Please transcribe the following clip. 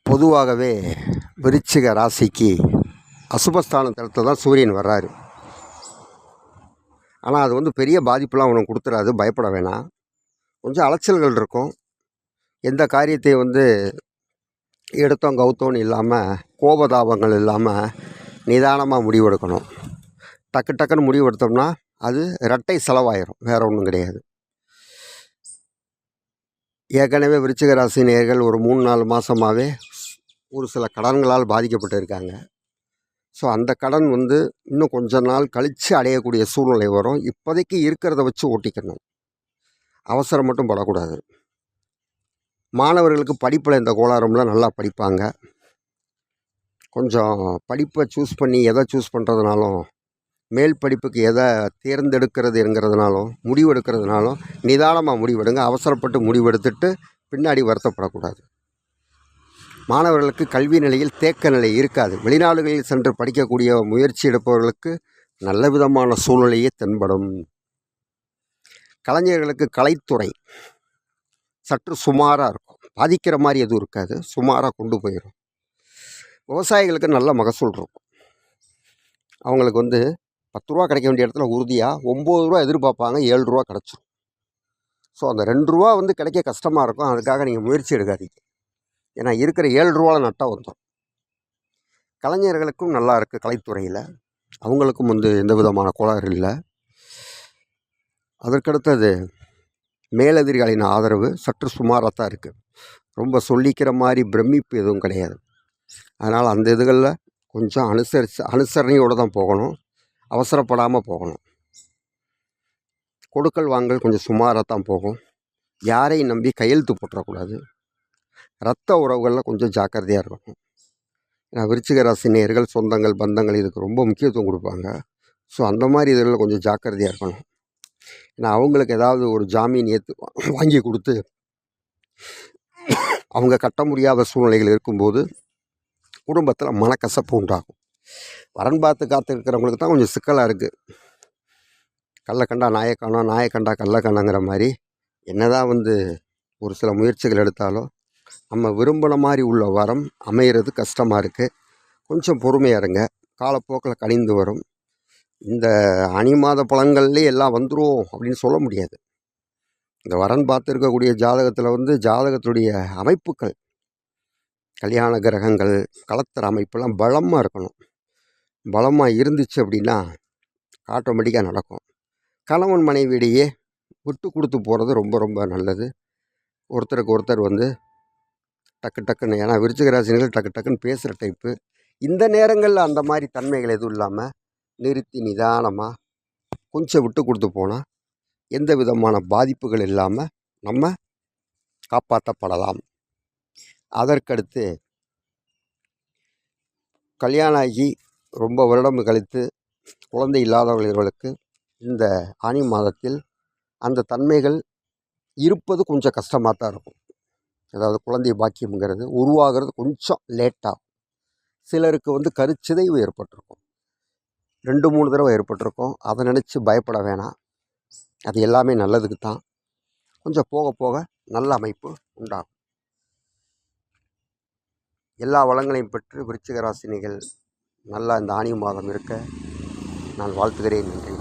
பொதுவாகவே விருச்சிக ராசிக்கு அசுபஸ்தானத்தில் தான் சூரியன் வர்றாரு. ஆனால் அது பெரிய பாதிப்புலாம் உனக்கு கொடுத்துறாது, பயப்பட வேணாம். கொஞ்சம் அலைச்சல்கள் இருக்கும். எந்த காரியத்தையும் எடுத்தோம் கவுத்தோன்னு இல்லாமல், கோபதாபங்கள் இல்லாமல் நிதானமாக முடிவெடுக்கணும். டக்கு டக்குன்னு முடிவெடுத்தோம்னா அது இரட்டை செலவாயிரும், வேறு ஒன்றும் கிடையாது. ஏற்கனவே விருச்சிக ராசி நேயர்கள் ஒரு 3-4 மாதமாகவே ஒரு சில கடன்களால் பாதிக்கப்பட்டு இருக்காங்க. ஸோ அந்த கடன் இன்னும் கொஞ்ச நாள் கழித்து அடையக்கூடிய சூழ்நிலை வரும். இப்போதைக்கு இருக்கிறத வச்சு ஓட்டிக்கணும், அவசரம் மட்டும் படக்கூடாது. மாணவர்களுக்கு படிப்பில் இந்த கோளாறும்லாம் நல்லா படிப்பாங்க. கொஞ்சம் படிப்பை சூஸ் பண்ணி எதை சூஸ் பண்ணுறதுனாலும், மேல் படிப்புக்கு எதை தேர்ந்தெடுக்கிறதுங்கிறதுனாலும், முடிவெடுக்கிறதுனாலும் நிதானமாக முடிவெடுங்க. அவசரப்பட்டு முடிவெடுத்துட்டு பின்னாடி வருத்தப்படக்கூடாது. மாணவர்களுக்கு கல்வி நிலையில் தேக்க நிலை இருக்காது. வெளிநாடுகளில் சென்று படிக்கக்கூடிய முயற்சி எடுப்பவர்களுக்கு நல்ல விதமான சூழ்நிலையே தென்படும். கலைஞர்களுக்கு கலைத்துறை சற்று சுமாராக இருக்கும், பாதிக்கிற மாதிரி எதுவும் இருக்காது, சுமாராக கொண்டு போயிடும். விவசாயிகளுக்கு நல்ல மகசூல் இருக்கும். அவங்களுக்கு 10 ரூபா கிடைக்க வேண்டிய இடத்துல உறுதியாக 9 ரூபா எதிர்பார்ப்பாங்க, 7 ரூபா கிடச்சிரும். ஸோ அந்த 2 ரூபா கிடைக்க கஷ்டமாக இருக்கும். அதுக்காக நீங்கள் முயற்சி எடுக்காதீங்க. ஏன்னா இருக்கிற 7 ரூபாவில் நட்டால் வந்துடும். கலைஞர்களுக்கும் நல்லா இருக்குது. கலைத்துறையில் அவங்களுக்கும் எந்த விதமான கோளாறு இல்லை. அதற்கடுத்தது மேலதிகாரிகளின் ஆதரவு சற்று சுமாராக தான் இருக்குது. ரொம்ப சொல்லிக்கிற மாதிரி பிரமிப்பு எதுவும் கிடையாது. அதனால் அந்த இதுகளில் கொஞ்சம் அனுசரணையோடு தான் போகணும், அவசரப்படாமல் போகணும். கொடுக்கல் வாங்கல் கொஞ்சம் சுமாராக தான் போகும். யாரையும் நம்பி கையெழுத்து போட்டுறக்கூடாது. இரத்த உறவுகளில் கொஞ்சம் ஜாக்கிரதையாக இருக்கணும். ஏன்னா விருச்சிக ராசி நேயர்கள் சொந்தங்கள் பந்தங்கள் இதுக்கு ரொம்ப முக்கியத்துவம் கொடுப்பாங்க. ஸோ அந்த மாதிரி இதில் கொஞ்சம் ஜாக்கிரதையாக இருக்கணும். ஏன்னா அவங்களுக்கு ஏதாவது ஒரு ஜாமீன் வாங்கி கொடுத்து அவங்க கட்ட முடியாத சூழ்நிலைகள் இருக்கும்போது குடும்பத்தில் மனக்கசப்பு உண்டாகும். வரன் பார்த்து காத்திருக்கிறவங்களுக்கு தான் கொஞ்சம் சிக்கலாக இருக்குது. கல்லை கண்டா நாயக்கானோ, நாயக்கண்டா கல்லை கண்ணங்கிற மாதிரி என்னதான் ஒரு சில முயற்சிகள் எடுத்தாலும் நம்ம விரும்பின மாதிரி உள்ள வரம் அமையிறது கஷ்டமாக இருக்குது. கொஞ்சம் பொறுமையாக இருங்க, காலப்போக்கில் கனிந்து வரும். இந்த அணி மாத பலன்கள்லேயே எல்லாம் வந்துடும் அப்படின்னு சொல்ல முடியாது. இந்த வரன் பார்த்துருக்கக்கூடிய ஜாதகத்தில் ஜாதகத்துடைய அமைப்புகள், கல்யாண கிரகங்கள், கலத்தர அமைப்பெல்லாம் பலமாக இருக்கணும். பலமாக இருந்துச்சு அப்படின்னா ஆட்டோமேட்டிக்காக நடக்கும். கணவன் மனைவியிடையே விட்டு கொடுத்து போகிறது ரொம்ப ரொம்ப நல்லது. ஒருத்தருக்கு ஒருத்தர் டக்கு டக்குன்னு, ஏன்னா விருச்சிக ராசினிகள் டக்கு டக்குன்னு பேசுகிற டைப்பு. இந்த நேரங்களில் அந்த மாதிரி தன்மைகள் எதுவும் இல்லாமல் நிறுத்தி நிதானமாக கொஞ்சம் விட்டு கொடுத்து போனால் எந்த விதமான பாதிப்புகள் இல்லாமல் நம்ம காப்பாற்றப்படலாம். அதற்கடுத்து கல்யாணம் ஆகி ரொம்ப வருடம் கழித்து குழந்தை இல்லாதவர்களுக்கு இந்த ஆனி மாதத்தில் அந்த தன்மைகள் இருப்பது கொஞ்சம் கஷ்டமாக தான் இருக்கும். அதாவது குழந்தை பாக்கியம்ங்கிறது உருவாகிறது கொஞ்சம் லேட்டாக. சிலருக்கு கருச்சிதைவு ஏற்பட்டிருக்கும், 2-3 தடவை ஏற்பட்டிருக்கும். அதை நினச்சி பயப்பட வேணாம். அது எல்லாமே நல்லதுக்கு தான். கொஞ்சம் போக போக நல்ல அமைப்பு உண்டாகும். எல்லா வளங்களையும் பெற்று விருச்சிக ராசினிகள் நல்லா இந்த ஆனி மாதம் இருக்க நான் வாழ்த்துகிறேன். நன்றி.